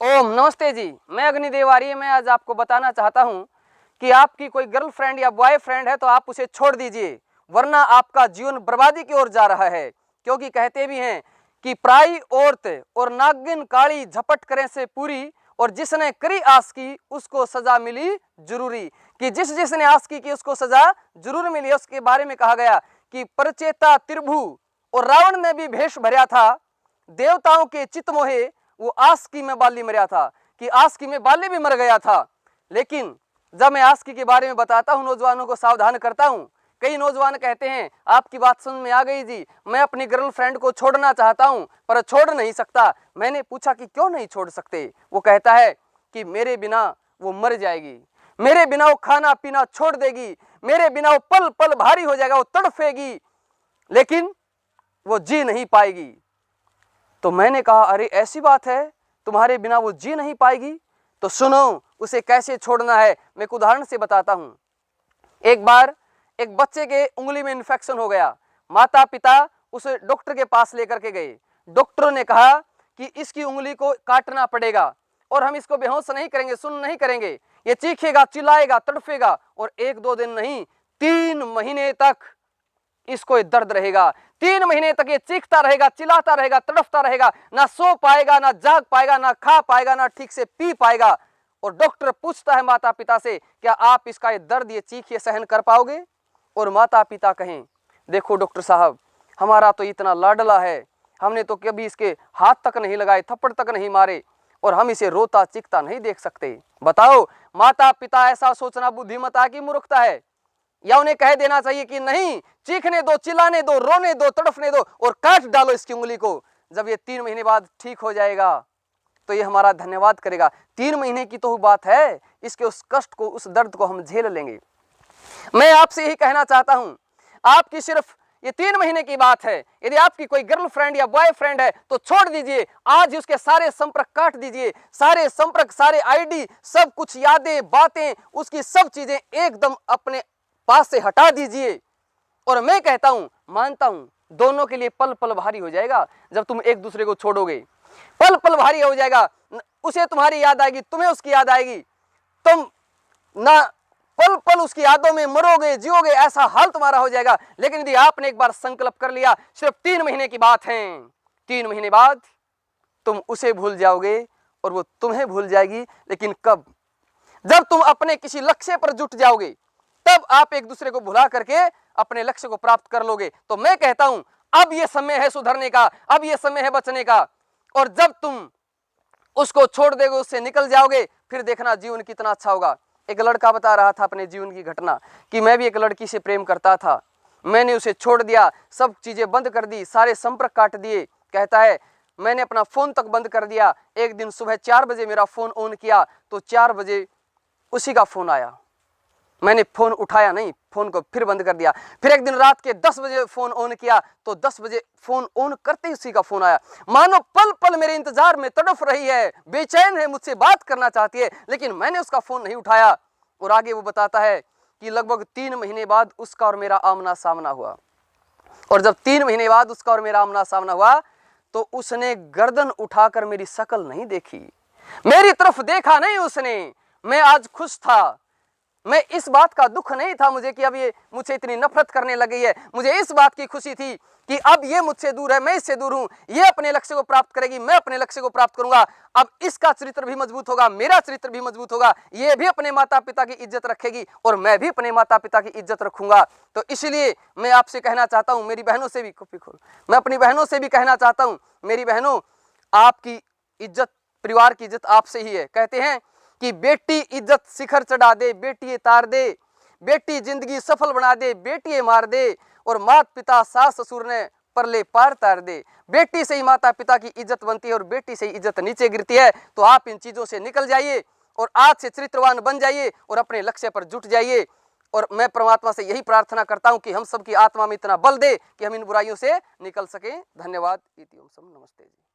ओम नमस्ते जी, मैं अग्निदेव आर्य। मैं आज आपको बताना चाहता हूं कि आपकी कोई गर्लफ्रेंड या बॉयफ्रेंड है तो आप उसे छोड़ दीजिए, वरना आपका जीवन बर्बादी की ओर जा रहा है। क्योंकि कहते भी हैं कि पराई औरत और नागिन काली झपट करे से पूरी, और जिसने करी आस की उसको सजा मिली जरूरी। कि जिसने आस की उसको सजा जरूर मिली। उसके बारे में कहा गया कि परचेता त्रिभु और रावण ने भी भेष भरा था, देवताओं के चित मोहे वो आस्की में बाली मरा था। कि आस्की में बाली भी मर गया था। लेकिन जब मैं आस्की के बारे में बताता हूं, नौजवानों को सावधान करता हूं, कई नौजवान कहते हैं आपकी बात समझ में आ गई जी, मैं अपनी गर्लफ्रेंड को छोड़ना चाहता हूं पर छोड़ नहीं सकता। मैंने पूछा कि क्यों नहीं छोड़ सकते? वो कहता है कि मेरे बिना वो मर जाएगी, मेरे बिना वो खाना पीना छोड़ देगी, मेरे बिना वो पल पल भारी हो जाएगा, वो तड़फेगी, लेकिन वो जी नहीं पाएगी। तो मैंने कहा अरे ऐसी बात है, तुम्हारे बिना वो जी नहीं पाएगी? तो सुनो उसे कैसे छोड़ना है, मैं एक उदाहरण से बताता हूं। एक बार एक बच्चे के उंगली में इन्फेक्शन हो गया। माता पिता उसे डॉक्टर के पास लेकर के गए। डॉक्टर ने कहा कि इसकी उंगली को काटना पड़ेगा और हम इसको बेहोश नहीं करेंगे, सुन नहीं करेंगे, ये चीखेगा, चिल्लाएगा, तड़फेगा, और 1-2 दिन नहीं 3 महीने तक इसको दर्द रहेगा। 3 महीने तक ये चीखता रहेगा, चिल्लाता रहेगा, तड़फता रहेगा, ना सो पाएगा, ना जाग पाएगा, ना खा पाएगा, ना ठीक से पी पाएगा। और डॉक्टर पूछता है माता पिता से, क्या आप इसका ये दर्द, ये चीख, ये सहन कर पाओगे? और माता पिता कहें देखो डॉक्टर साहब, हमारा तो इतना लाडला है, हमने तो कभी इसके हाथ तक नहीं लगाए, थप्पड़ तक नहीं मारे, और हम इसे रोता चीखता नहीं देख सकते। बताओ माता पिता ऐसा सोचना बुद्धिमता की मूर्खता है, या उन्हें कह देना चाहिए कि नहीं, चीखने दो, चिल्लाने दो, रोने दो, तड़फने दो और काट डालो इसकी उंगली को। जब ये 3 महीने बाद ठीक हो जाएगा तो ये हमारा धन्यवाद करेगा। 3 महीने की तो बात है, इसके उस कष्ट को, उस दर्द को हम झेल लेंगे। मैं आपसे यही कहना चाहता हूं, आपकी सिर्फ ये 3 महीने की बात है। यदि आपकी कोई गर्लफ्रेंड या बॉयफ्रेंड है तो छोड़ दीजिए, आज उसके सारे संपर्क काट दीजिए, सारे संपर्क, सारे आईडी, सब कुछ, यादें, बातें, उसकी सब चीजें एकदम अपने पास से हटा दीजिए। और मैं कहता हूं, मानता हूं, दोनों के लिए पल पल भारी हो जाएगा जब तुम एक दूसरे को छोड़ोगे। पल पल भारी हो जाएगा, उसे तुम्हारी याद आएगी, तुम्हें उसकी याद आएगी, तुम ना पल पल उसकी यादों में मरोगे, जियोगे, ऐसा हाल तुम्हारा हो जाएगा। लेकिन यदि आपने एक बार संकल्प कर लिया, सिर्फ 3 महीने की बात है, 3 महीने बाद तुम उसे भूल जाओगे और वो तुम्हें भूल जाएगी। लेकिन कब? जब तुम अपने किसी लक्ष्य पर जुट जाओगे, तब आप एक दूसरे को भुला करके अपने लक्ष्य को प्राप्त कर लोगे। तो मैं कहता हूं, अब यह समय है सुधरने का, अब यह समय है बचने का। और जब तुम उसको छोड़ दोगे, उससे निकल जाओगे, फिर देखना जीवन कितना अच्छा होगा। एक लड़का बता रहा था अपने जीवन की घटना कि मैं भी एक लड़की से प्रेम करता था, मैंने उसे छोड़ दिया, सब चीजें बंद कर दी, सारे संपर्क काट दिए। कहता है मैंने अपना फोन तक बंद कर दिया। एक दिन सुबह 4 बजे मेरा फोन ऑन किया तो 4 बजे उसी का फोन आया। मैंने फोन उठाया नहीं, फोन को फिर बंद कर दिया। फिर एक दिन रात के 10 बजे फोन ऑन किया तो 10 बजे फोन ऑन करते ही उसी का फोन आया। मानो पल पल मेरे इंतजार में तड़फ रही है, बेचैन है, मुझसे बात करना चाहती है, लेकिन मैंने उसका फोन नहीं उठाया। और आगे वो बताता है कि लगभग 3 महीने बाद उसका और मेरा आमना सामना हुआ। और जब 3 महीने बाद उसका और मेरा आमना सामना हुआ तो उसने गर्दन उठाकर मेरी शक्ल नहीं देखी, मेरी तरफ देखा नहीं उसने। मैं आज खुश था, मैं इस बात का दुख नहीं था मुझे कि अब ये मुझसे इतनी नफरत करने लगी है। मुझे इस बात की खुशी थी कि अब ये मुझसे दूर है, मैं इससे दूर हूं, ये अपने लक्ष्य को प्राप्त करेगी, मैं अपने लक्ष्य को प्राप्त करूंगा। अब इसका चरित्र भी मजबूत होगा, मेरा चरित्र भी मजबूत होगा, ये भी अपने माता पिता की इज्जत रखेगी और मैं भी अपने माता पिता की इज्जत रखूंगा। तो इसलिए मैं आपसे कहना चाहता हूं, मेरी बहनों से भी, मैं अपनी बहनों से भी कहना चाहता हूं, मेरी बहनों, आपकी इज्जत, परिवार की इज्जत आपसे ही है। कहते हैं कि बेटी इज्जत शिखर चढ़ा दे, बेटी तार दे, बेटी जिंदगी सफल बना दे, बेटी मार दे, और माता पिता सास ससुर ने परले पार तार दे। बेटी से ही माता पिता की इज्जत बनती है और बेटी से ही इज्जत नीचे गिरती है। तो आप इन चीजों से निकल जाइए और आज से चरित्रवान बन जाइए और अपने लक्ष्य पर जुट जाइए। और मैं परमात्मा से यही प्रार्थना करता हूं कि हम सबकी आत्मा में इतना बल दे कि हम इन बुराइयों से निकल सकें। धन्यवाद। इति ओम सम नमस्ते जी।